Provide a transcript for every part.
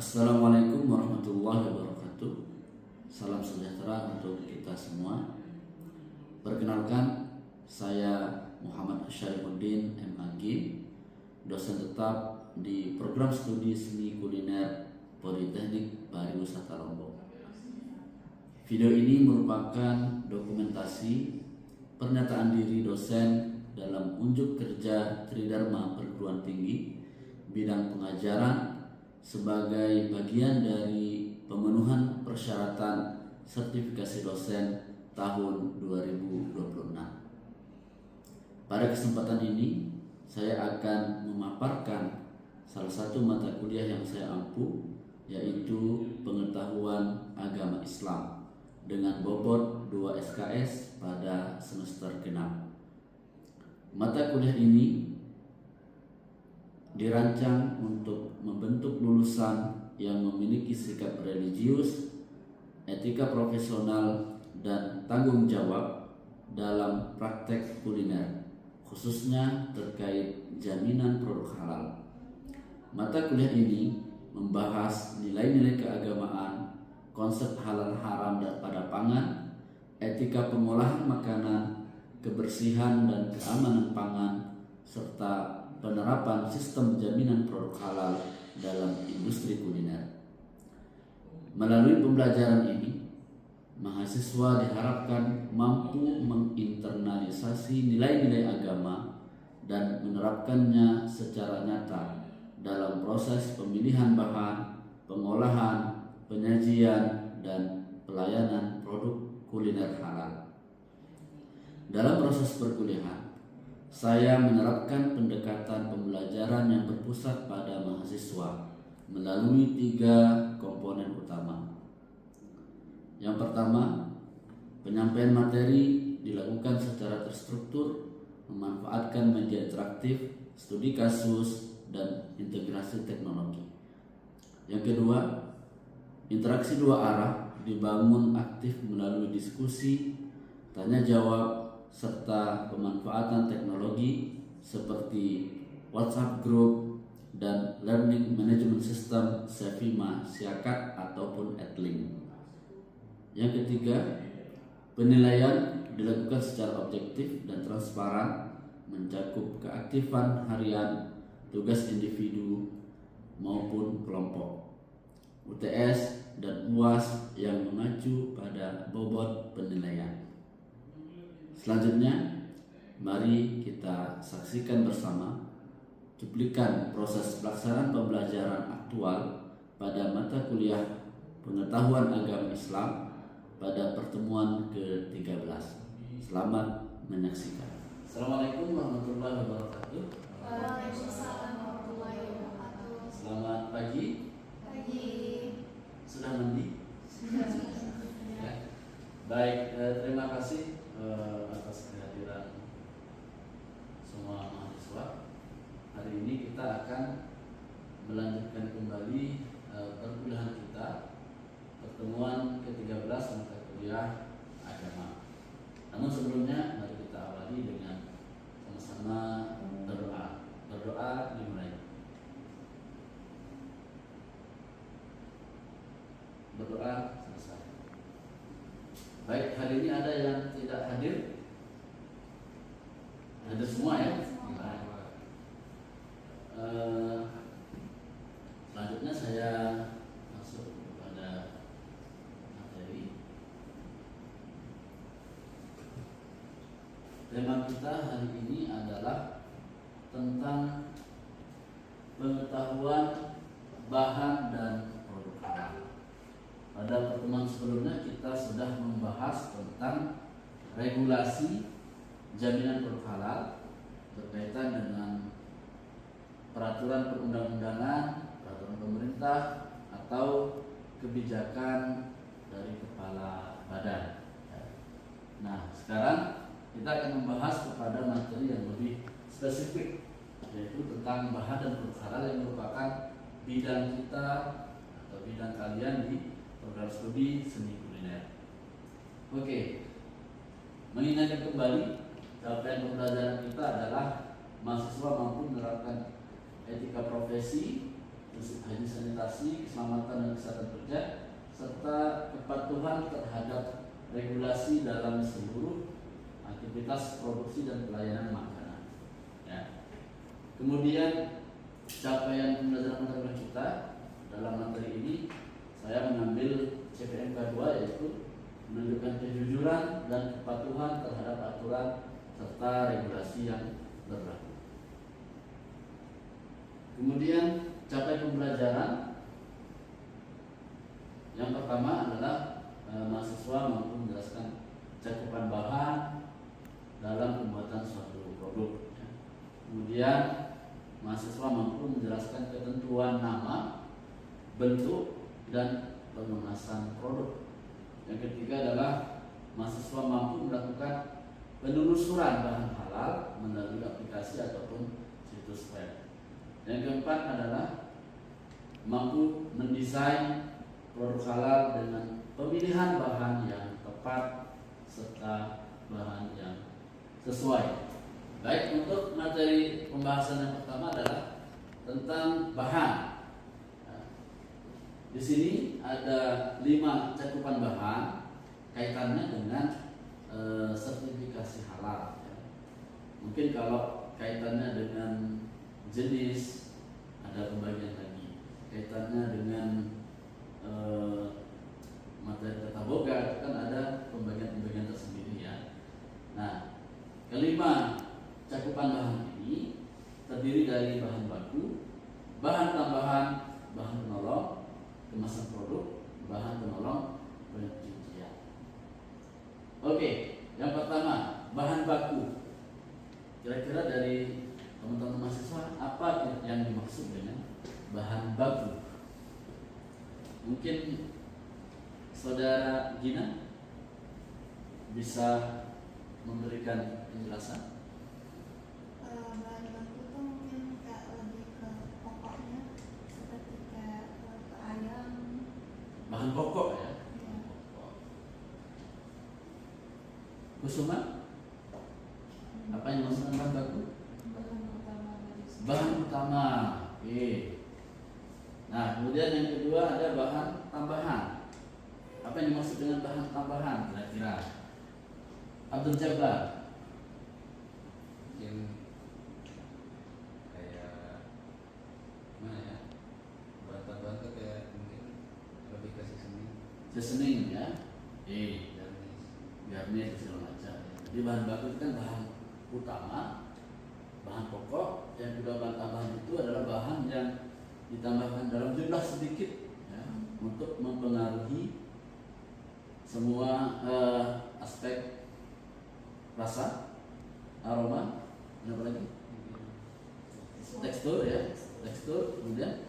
Assalamualaikum warahmatullahi wabarakatuh. Salam sejahtera untuk kita semua. Perkenalkan, saya Muhammad Syarifuddin MAG, dosen tetap di Program Studi Seni Kuliner Politeknik Pariwisata Lombok. Video ini merupakan dokumentasi pernyataan diri dosen dalam unjuk kerja Tridharma Perguruan Tinggi bidang pengajaran sebagai bagian dari pemenuhan persyaratan sertifikasi dosen tahun 2026. Pada kesempatan ini, saya akan memaparkan salah satu mata kuliah yang saya ampu, yaitu Pengetahuan Agama Islam dengan bobot 2 SKS pada semester genap. Mata kuliah ini dirancang untuk membentuk lulusan yang memiliki sikap religius, etika profesional, dan tanggung jawab dalam praktek kuliner, khususnya terkait jaminan produk halal. Mata kuliah ini membahas nilai-nilai keagamaan, konsep halal haram pada pangan, etika pengolahan makanan, kebersihan dan keamanan pangan, serta penerapan sistem jaminan produk halal dalam industri kuliner. Melalui pembelajaran ini, mahasiswa diharapkan mampu menginternalisasi nilai-nilai agama dan menerapkannya secara nyata dalam proses pemilihan bahan, pengolahan, penyajian, dan pelayanan produk kuliner halal. Dalam proses perkuliahan, saya menerapkan pendekatan pembelajaran yang berpusat pada mahasiswa melalui 3 komponen utama. Yang pertama, penyampaian materi dilakukan secara terstruktur, memanfaatkan media interaktif, studi kasus, dan integrasi teknologi. Yang kedua, interaksi 2 arah dibangun aktif melalui diskusi, tanya jawab, serta pemanfaatan teknologi seperti WhatsApp Group dan Learning Management System Sevima, Siakat ataupun Edlink. Yang ketiga, penilaian dilakukan secara objektif dan transparan, mencakup keaktifan harian, tugas individu maupun kelompok, UTS dan UAS yang mengacu pada bobot penilaian. Selanjutnya, mari kita saksikan bersama cuplikan proses pelaksanaan pembelajaran aktual pada mata kuliah Pengetahuan Agama Islam pada pertemuan ke-13. Selamat menyaksikan. Assalamualaikum warahmatullahi wabarakatuh. Waalaikumsalam warahmatullahi wabarakatuh. Selamat pagi. Pagi. Sudah mandi? Sudah. Ya. Baik, terima kasih atas kehadiran semua mahasiswa. Hari ini kita akan melanjutkan kembali perkuliahan kita, pertemuan ke-13 mata kuliah agama. Namun sebelumnya mari kita awali dengan sama-sama berdoa. Berdoa dimulai. Berdoa selesai. Baik, hari ini ada yang tidak hadir? Hadir semua ya? Selanjutnya saya masuk kepada materi. Tema kita hari ini adalah tentang pengetahuan bahan dan produk halal. Pada pertemuan sebelumnya kita sudah membahas tentang regulasi jaminan produk halal berkaitan dengan peraturan perundang-undangan, peraturan pemerintah, atau kebijakan dari kepala badan. Nah, sekarang kita akan membahas kepada materi yang lebih spesifik, yaitu tentang bahan dan produk halal yang merupakan bidang kita atau bidang kalian di program studi seni kuliner. Oke, mengingatkan kembali capaian pembelajaran kita adalah mahasiswa mampu menerapkan etika profesi, prinsip higienis sanitasi, keselamatan dan kesehatan kerja, serta kepatuhan terhadap regulasi dalam seluruh aktivitas produksi dan pelayanan makanan. Ya. Kemudian capaian pembelajaran matematika kita dalam materi ini saya mengambil CPMK 2, yaitu menunjukkan kejujuran dan kepatuhan terhadap aturan serta regulasi yang berlaku. Kemudian capaian pembelajaran yang pertama adalah mahasiswa mampu menjelaskan cakupan bahan dalam pembuatan suatu produk. Kemudian mahasiswa mampu menjelaskan ketentuan nama, bentuk, dan pengemasan produk. Yang ketiga adalah mahasiswa mampu melakukan penelusuran bahan halal melalui aplikasi ataupun situs web. Yang keempat adalah mampu mendesain produk halal dengan pemilihan bahan yang tepat serta bahan yang sesuai. Baik, untuk materi pembahasan yang pertama adalah tentang bahan. Nah, di sini ada 5 cakupan bahan kaitannya dengan sertifikasi halal. Ya. Mungkin kalau kaitannya dengan jenis ada pembagian lagi. Kaitannya dengan materi tata boga kan ada pembagian-pembagian tersendiri ya. Nah, kelima cakupan bahan ini terdiri dari bahan baku, bahan tambahan, bahan penolong, kemasan produk, bahan penolong, pencucian. Oke, yang pertama bahan baku. Kira-kira dari teman-teman mahasiswa apa yang dimaksud dengan bahan baku? Mungkin Saudara Gina bisa memberikan penjelasan. Bahan baku itu mungkin kayak lebih ke pokoknya, seperti kayak ke ayam. Bahan pokok ya. Ya. Kusuma, apa yang dimaksud bahan baku? Bahan utama dari Bahan utama. Oke. Nah, kemudian yang kedua ada bahan tambahan. Apa yang dimaksud dengan bahan tambahan kira-kira? Abdul Jabbar. Mungkin kayak mana ya, bahan tambahan tuh kayak mungkin lebih ke Seasoning ya. garnish. Garnish segala macam. Jadi bahan baku itu kan bahan utama, bahan pokok. Yang kedua bahan tambahan itu adalah bahan yang ditambahkan dalam jumlah sedikit ya, untuk mempengaruhi semua aspek rasa, aroma, dan apa lagi? Tekstur ya, tekstur, kemudian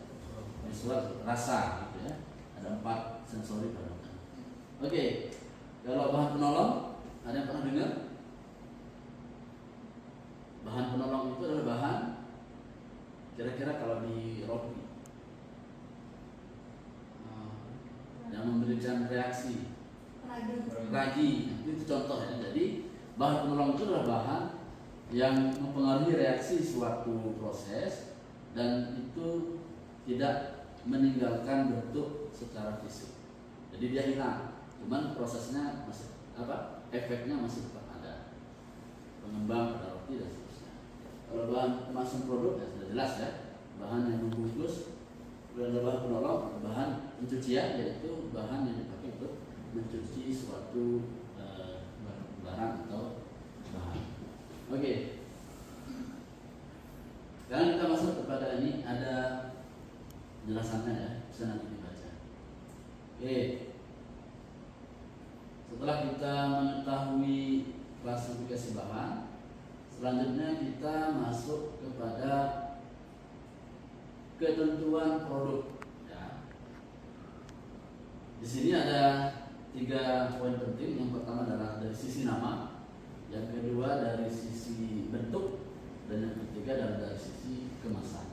visual, rasa gitu ya. Ada 4 sensori pada makanan. Oke, kalau bahan penolong, ada yang pernah dengar? Bahan penolong itu adalah bahan kira-kira kalau di roti yang memberikan reaksi ragi, itu contohnya. Jadi bahan penolong itu adalah bahan yang mempengaruhi reaksi suatu proses dan itu tidak meninggalkan bentuk secara fisik. Jadi dia hilang, cuman prosesnya masih efeknya masih tetap ada, pengembang pada roti dan seterusnya. Kalau bahan kemasan produk ya sudah jelas ya, bahan yang membungkus. Kemudian bahan penolong, bahan pencucian, yaitu bahan yang dipakai untuk mencuci suatu barang atau bahan. Oke. Sekarang kita masuk kepada ini, ada penjelasannya ya, bisa nanti dibaca. Oke. Setelah kita mengetahui klasifikasi bahan, selanjutnya kita masuk kepada ketentuan produk. Ya. Di sini ada 3 poin penting. Yang pertama adalah dari sisi nama, yang kedua dari sisi bentuk, dan yang ketiga adalah dari sisi kemasan.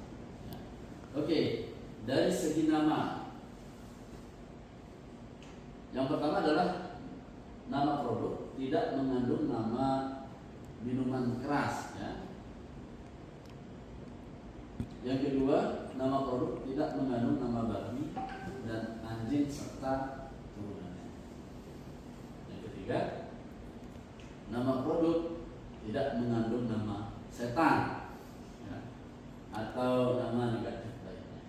Ya. Oke, dari segi nama, yang pertama adalah nama produk tidak mengandung nama minuman keras. Ya. Yang kedua kedua, nama produk tidak mengandung nama babi dan anjing serta turunannya. Yang ketiga, nama produk tidak mengandung nama setan, ya, atau nama negatif lainnya.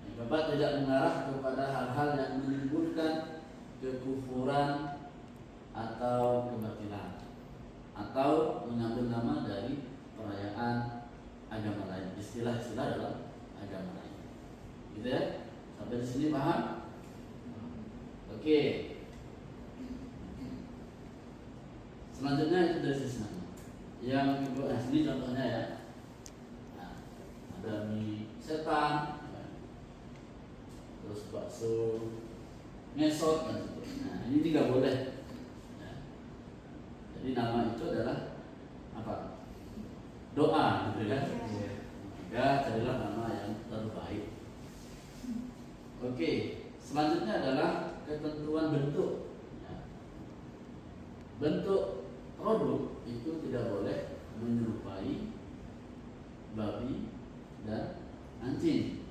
Yang keempat, tidak mengarah kepada hal-hal yang menimbulkan kekufuran atau kebatilan, atau mengambil nama dari perayaan agama lain, istilah-istilah dalam agama lain. Gitu ya? Sampai di sini paham? Oke. Selanjutnya itu dari sisi nama. Yang kedua, nah sini contohnya ya. Nah, ada mie setan, ya. Terus bakso ngesot dan seterusnya. Nah, ini tidak boleh. Ya. Jadi nama itu adalah apa? Doa, gitu kan? Ya, carilah nama yang terbaik. Oke, selanjutnya adalah ketentuan bentuk. Ya. Bentuk produk itu tidak boleh menyerupai babi dan anjing.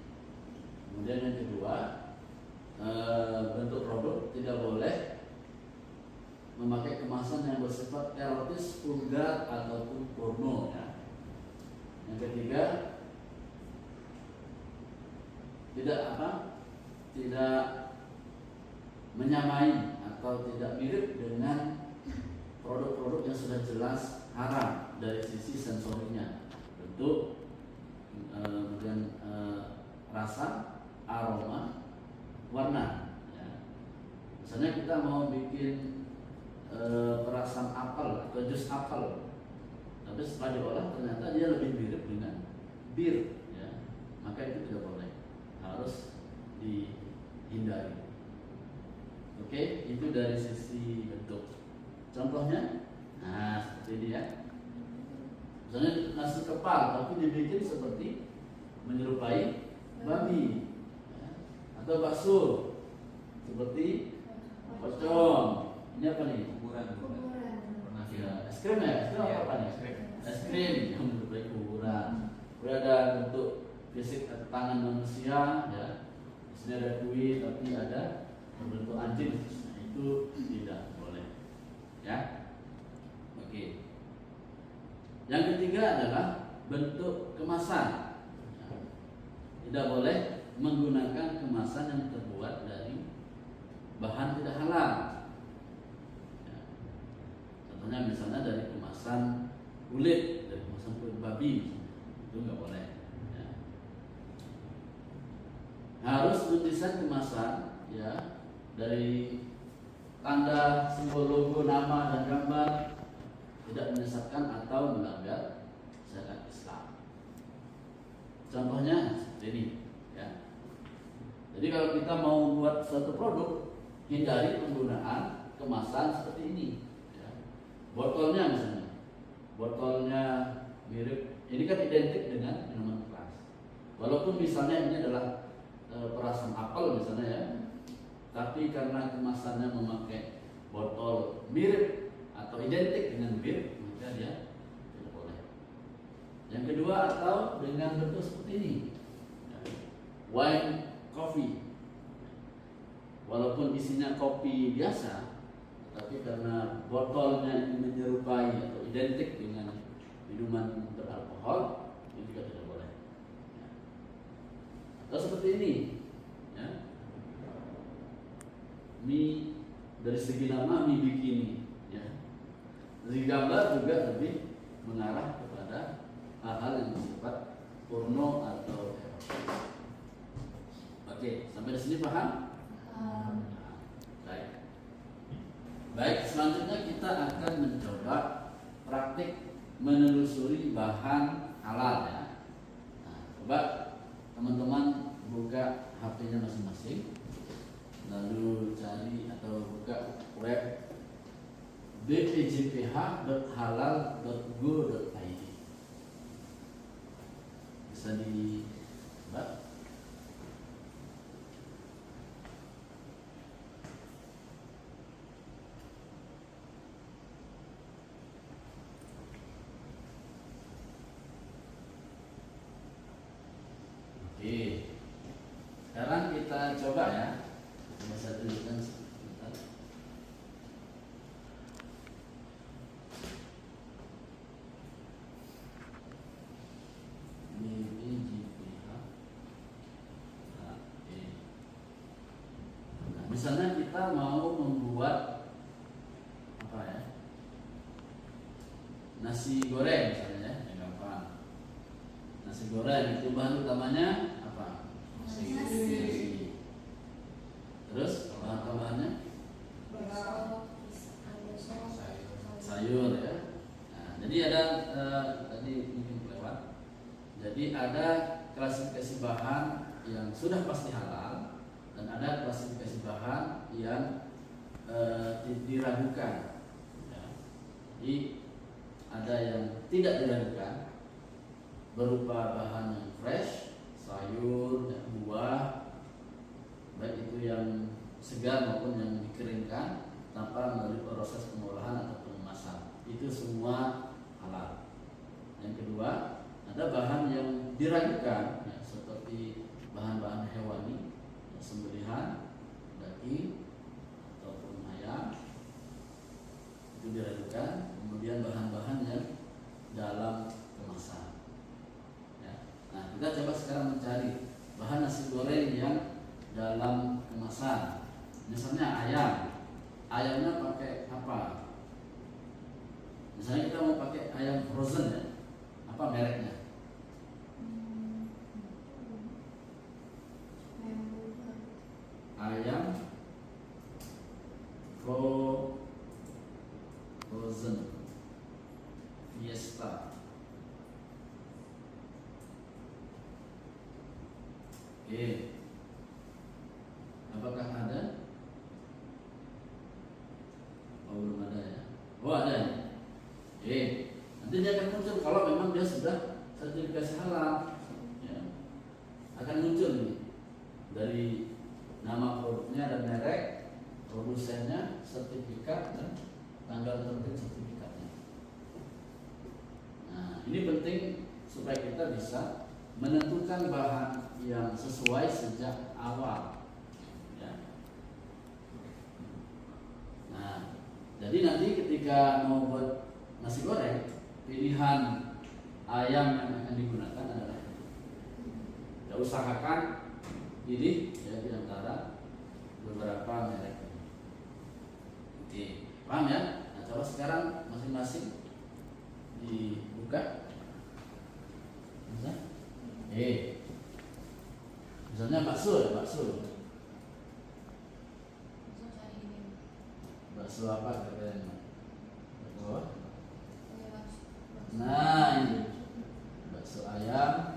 Kemudian yang kedua, bentuk produk tidak boleh memakai kemasan yang bersifat erotis, vulgar ataupun porno. Ya. Yang ketiga, tidak menyamai atau tidak mirip dengan produk-produk yang sudah jelas haram dari sisi sensorinya, bentuk, kemudian rasa, aroma, warna. Ya. Misalnya kita mau bikin perasan apel atau jus apel, tapi setelah diolah ternyata dia lebih mirip dengan bir, ya, maka itu tidak boleh, harus dihindari. Oke, itu dari sisi bentuk. Contohnya, nah seperti ini ya. Misalnya nasi kepal, tapi dibikin seperti menyerupai babi, ya. Atau bakso seperti pocong. Ini apa nih? Kuburan. Ya, es krim ya? Es krim apa nih? Es krim yang menyerupai kuburan. Kemudian ada bentuk fisik tangan manusia, ya. Di sini ada kuih, tapi ada berbentuk anjing. Nah, itu tidak boleh, ya. Oke. Yang ketiga adalah bentuk kemasan. Tidak boleh menggunakan kemasan yang terbuat dari bahan tidak halal. Ya. Contohnya misalnya dari kemasan kulit, dari kemasan kulit babi, itu nggak boleh. Ya. Harus mendesain kemasan, ya, dari tanda, simbol, logo, nama dan gambar, tidak menyesatkan atau melanggar syariat Islam. Contohnya seperti ini, ya. Jadi kalau kita mau membuat suatu produk, hindari penggunaan kemasan seperti ini, ya. Botolnya misalnya, botolnya mirip, ini kan identik dengan minuman keras. Walaupun misalnya ini adalah perasan apel misalnya, ya, tapi karena kemasannya memakai botol mirip atau identik dengan bir, maka dia tidak boleh. Yang kedua, atau dengan bentuk seperti ini, wine coffee, walaupun isinya kopi biasa, tapi karena botolnya ini menyerupai atau identik dengan minuman beralkohol, itu juga tidak boleh. Atau seperti ini, ya. Mie, dari segi nama mie bikini, ya. Dari gambar juga lebih mengarah kepada hal-hal yang bersifat porno atau erotis. Oke, sampai di sini paham? Baik. Baik, selanjutnya kita akan mencoba praktik menelusuri bahan halal, ya. Nah, coba teman-teman buka HP-nya masing-masing, lalu cari atau buka web bpjph.halal.go.id. Bisa dibuat. Oke. Sekarang kita coba ya. Coba saya tunjukkan sebentar. BPJPH. Nah, misalnya kita mau membuat apa ya? Nasi goreng misalnya ya, yang gampang. Nasi goreng itu bahan utamanya apa? Nasi. Terus bahan tambahannya sayur. sayur ya. Nah, jadi ada tadi mungkin kelewat. Jadi ada klasifikasi bahan yang sudah pasti halal dan ada klasifikasi bahan yang diragukan. Ya. Jadi ada yang tidak diragukan berupa bahan yang fresh, sayur, dan buah, baik itu yang segar maupun yang dikeringkan tanpa melalui proses pengolahan atau pengemasan. Itu semua halal. Yang kedua, ada bahan yang diragukan ya, seperti bahan-bahan hewani, ya, sembelihan, daging ataupun ayam, itu diragukan. Kemudian bahan-bahan yang dalam kemasan. Ya. Nah, kita coba sekarang mencari bahan nasi goreng yang dalam kemasan. Misalnya ayam, ayamnya pakai apa? Misalnya kita mau pakai ayam frozen ya, apa mereknya? Ayam frozen Fiesta. Oke. Apakah ada? Oh, belum ada ya. Oh, ada ya. Oke. Nanti dia akan muncul kalau memang dia sudah sertifikasi halal. Ya. Akan muncul nih dari nama produknya dan merek, produsennya, sertifikat dan tanggal terbit sertifikatnya. Nah, ini penting supaya kita bisa menentukan bahan yang sesuai sejak awal. Ya. Nah, jadi nanti ketika mau buat nasi goreng, pilihan ayam yang akan digunakan adalah itu. Ya, usahakan pilih ya di antara beberapa merek. Oke, paham ya? Nah, coba sekarang masing-masing dibuka. Bisa? Misalnya bakso ya, bakso. Bakso apa kira-kira? Bakso. Nah, ini bakso ayam.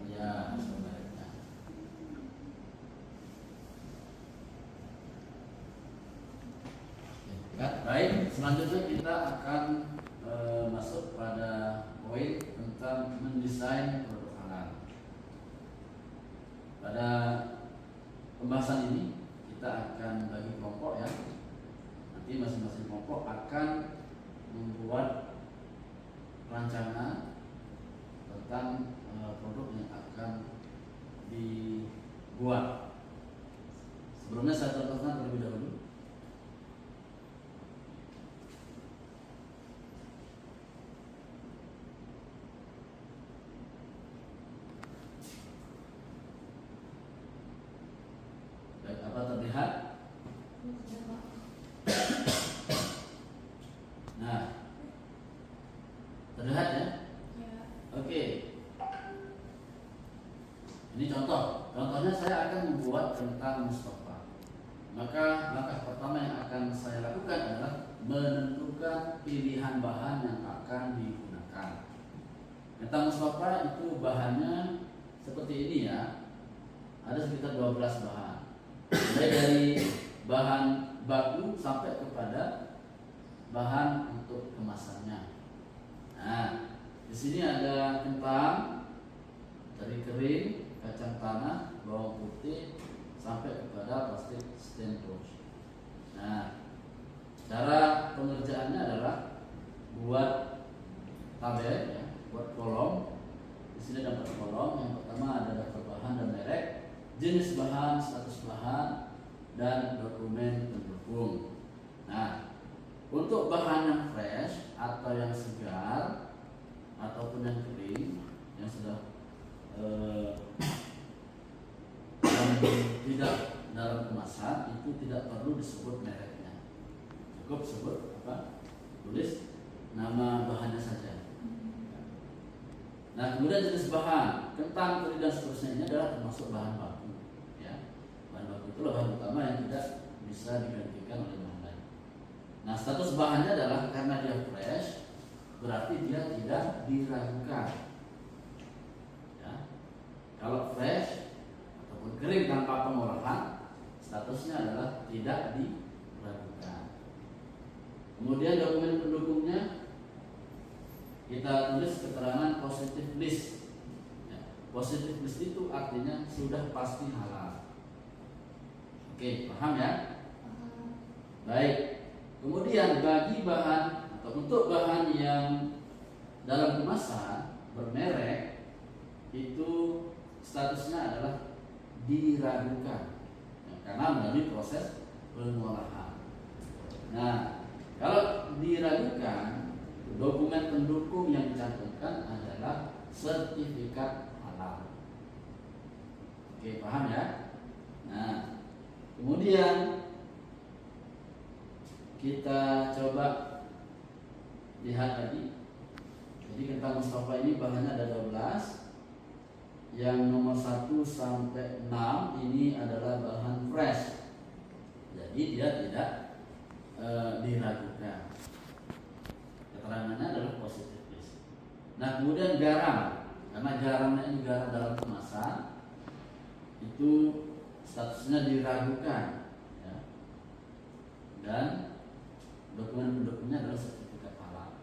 Ya, bakso mereknya. Baik, selanjutnya kita akan masuk pada poin tentang mendesain produk halal. Pada pembahasan ini kita akan bagi kelompok ya. Nanti masing-masing kelompok akan membuat rancangan tentang produk yang akan dibuat. Sebelumnya saya contohkan terlebih dahulu. Apa terlihat? Nah, terlihat ya? Oke. Ini contoh. Contohnya saya akan membuat kentang Mustafa. Maka langkah pertama yang akan saya lakukan adalah menentukan pilihan bahan yang akan digunakan. Kentang Mustafa itu bahannya seperti ini ya. Ada sekitar 12 bahan. Mulai dari bahan baku sampai kepada bahan untuk kemasannya. Nah, di sini ada kentang, teri kering, kacang tanah, bawang putih, sampai kepada plastik stentos. Nah, cara pengerjaannya adalah buat tabel ya, buat kolom. Di sini ada 4 kolom. Yang pertama ada daftar bahan dan merek, jenis bahan, status bahan, dan dokumen pendukung. Nah, untuk bahan yang fresh atau yang segar ataupun yang kering yang sudah yang tidak dalam kemasan itu tidak perlu disebut mereknya, cukup sebut apa? Tulis nama bahannya saja. Nah, kemudian jenis bahan, kentang, teri dan seterusnya ini adalah termasuk bahan baku. Ya, bahan baku itu bahan utama yang tidak bisa digantikan oleh bahan lain. Nah, status bahannya adalah karena dia fresh, berarti dia tidak diragukan. Ya, kalau fresh ataupun kering tanpa pengolahan, statusnya adalah tidak diragukan. Kemudian dokumen pendukungnya kita tulis keterangan positif list. Ya, positif list itu artinya sudah pasti halal. Oke, paham ya? Baik. Kemudian bagi bahan atau untuk bahan yang dalam kemasan bermerek itu statusnya adalah diragukan ya, karena melalui proses pengolahan. Nah, kalau diragukan, dokumen pendukung yang dicantumkan adalah sertifikat halal. Oke, paham ya? Nah, kemudian kita coba lihat lagi. Jadi kentang Mustafa ini bahannya ada 12. Yang nomor 1 sampai 6 ini adalah bahan fresh. Jadi dia tidak diragukan. Keterangannya adalah positif list. Nah, kemudian garam, karena garamnya ini garam dalam kemasan, itu statusnya diragukan, ya. Dan dokumen pendukungnya adalah sertifikat halal.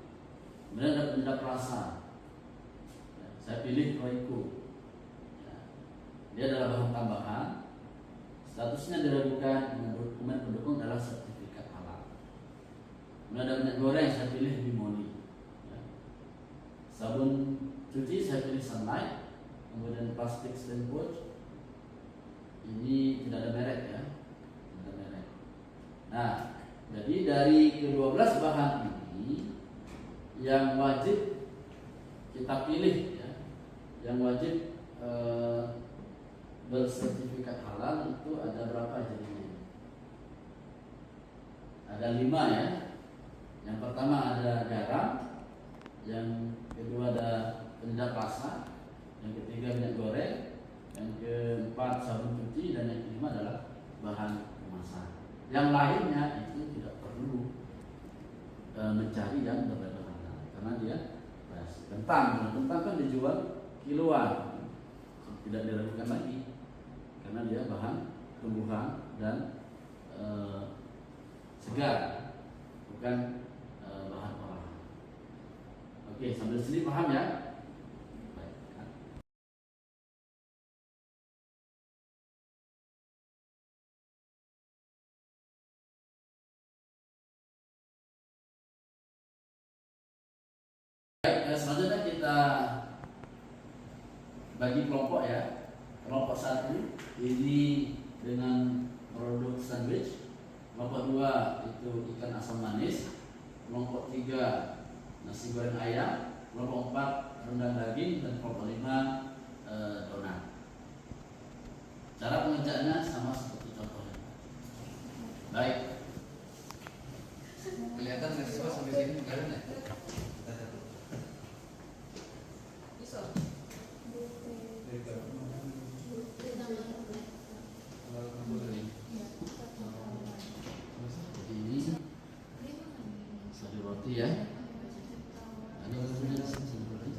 Kemudian ada penyedap rasa, ya, saya pilih Royco, ya. Dia adalah bahan tambahan, statusnya diragukan, dengan dokumen pendukung adalah sertifikat halal. Kemudian ada minyak goreng, saya pilih Bimoni, ya. Sabun cuci saya pilih Sunlight. Kemudian plastik stain pouch ini tidak ada merek, ya, tidak ada merek. Nah, jadi dari ke-12 bahan ini yang wajib kita pilih, ya, yang wajib bersertifikat halal itu ada berapa jadinya? Ada 5, ya. Yang pertama ada garam, yang kedua ada penyedap rasa, yang ketiga minyak goreng, yang keempat sabun cuci, dan yang kelima adalah bahan kemasan. Yang lainnya itu tidak perlu mencari yang berbeda karena dia fresh. Kentang kan dijual kiloan, tidak diragukan lagi karena dia bahan tumbuhan dan segar, bukan bahan olahan. Oke, sambil sini paham ya? Selanjutnya kita bagi kelompok, ya. Kelompok 1 ini dengan produk sandwich, kelompok 2 itu ikan asam manis, kelompok 3 nasi goreng ayam, kelompok 4 rendang daging, dan kelompok 5 donat. Cara pengerjaannya sama seperti contohnya. Baik. Kelihatan nggak sih Pak sampai sini? Kelihatan ya? Ini satu roti, ya. Ada rotinya di sini, satu roti.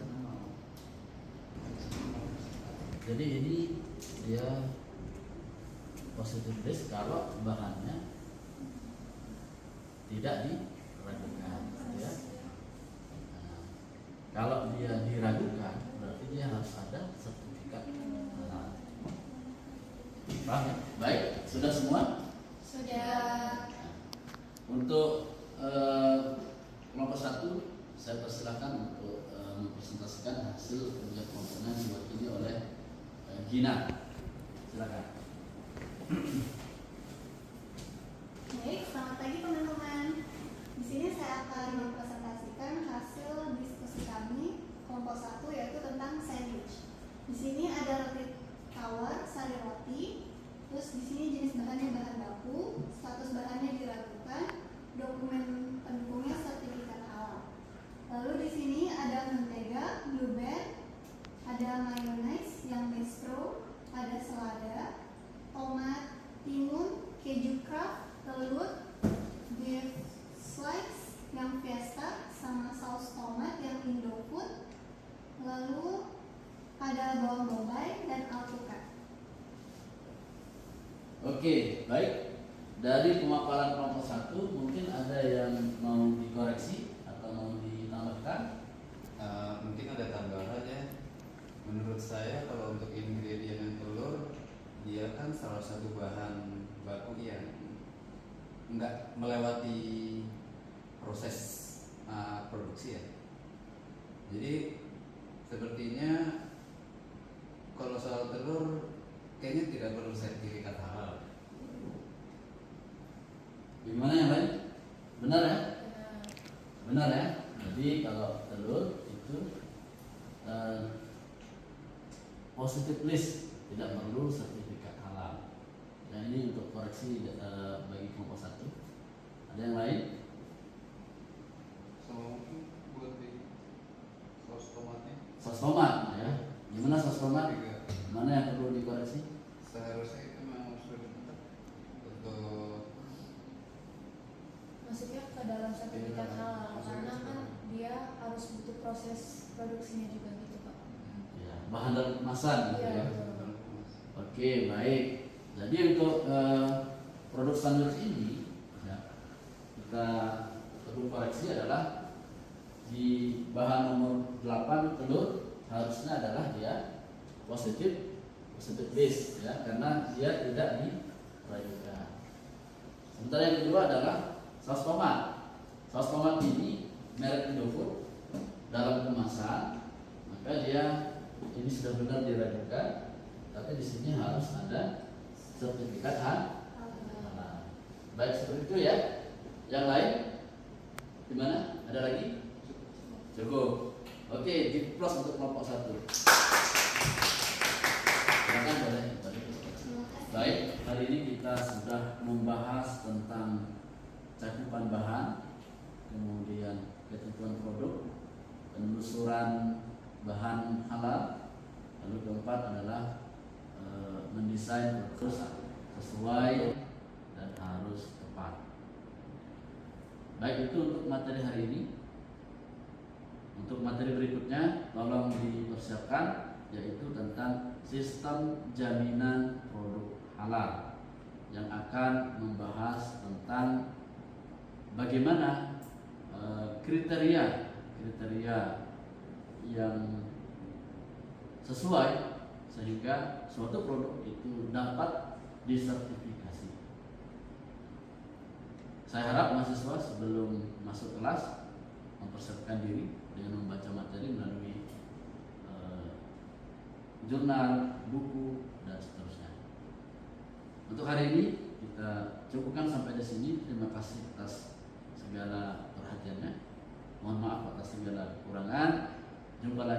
Jadi ini dia positif list kalau bahannya tidak diragukan, ya. Nah, kalau dia diragukan berarti dia harus ada sertifikat halal. Paham ya? Baik, sudah semua? Sudah. Untuk kelompok 1 saya persilakan untuk mempresentasikan hasil kerja komponen yang diwakili oleh Gina. Silakan. Baik, selamat pagi teman-teman. Di sini saya akan mempresentasikan hasil diskusi kami kelompok 1, yaitu tentang sandwich. Di sini ada roti tawar, sari roti, terus di sini jenis bahannya bahan baku, status bahannya diragukan, dokumen pendukungnya sertifikat halal. Lalu di sini ada mentega, blue band, ada mayonnaise yang bistro, ada selada, tomat, timun, keju craft, telur, beef slice yang fiesta, sama saus tomat yang Indofood. Lalu ada bawang bombay dan alpukat. Oke, baik. Dari pemaparan kelompok 1 mungkin ada yang mau dikoreksi atau mau ditambahkan. Mungkin ada tambahan ya. Menurut saya kalau untuk ingredient telur, dia kan salah satu bahan baku yang enggak melewati proses produksi ya. Jadi sepertinya kalau soal telur kayaknya tidak perlu sertifikat halal. Gimana yang lain? Benar ya? Benar ya? Jadi kalau telur itu positive list, tidak perlu sertifikat halal. Nah ini untuk koreksi bagi kelompok 1. Ada yang lain? Sama mungkin buat di saus tomatnya. Saus tomat ya. Gimana saus tomat? Juga Mana yang perlu dikoreksi? seharusnya itu memang sudah untuk Maksudnya ke dalam sertifikat halal karena kan dia harus butuh proses produksinya juga gitu Pak. Ya, bahan dalam kemasan gitu Iya, ya. betul. Oke, baik. Jadi untuk produk sandwich ini ya, kita perlu koreksi adalah di bahan nomor 8 telur harusnya adalah dia positif list ya, karena dia tidak diragukan. Sementara yang kedua adalah saus tomat. Saus tomat ini merek Indofood dalam kemasan, maka dia ini sudah benar diragukan, tapi di sini harus ada sertifikat halal. Baik seperti itu ya. Yang lain di mana? Ada lagi? Cukup. Oke, di plus untuk kelompok 1. Silakan boleh. Baik, hari ini kita sudah membahas tentang cakupan bahan, kemudian ketentuan produk, penelusuran bahan halal, lalu keempat adalah mendesain produk sesuai dan harus tepat. Baik, itu untuk materi hari ini. Untuk materi berikutnya tolong dipersiapkan, yaitu tentang sistem jaminan produk halal yang akan membahas tentang bagaimana kriteria yang sesuai sehingga suatu produk itu dapat disertifikasi. Saya harap mahasiswa sebelum masuk kelas mempersiapkan diri dengan membaca materi melalui jurnal, buku, dan seterusnya. Untuk hari ini kita cukupkan sampai di sini. Terima kasih atas segala perhatiannya. Mohon maaf atas segala kekurangan. Jumpa lagi.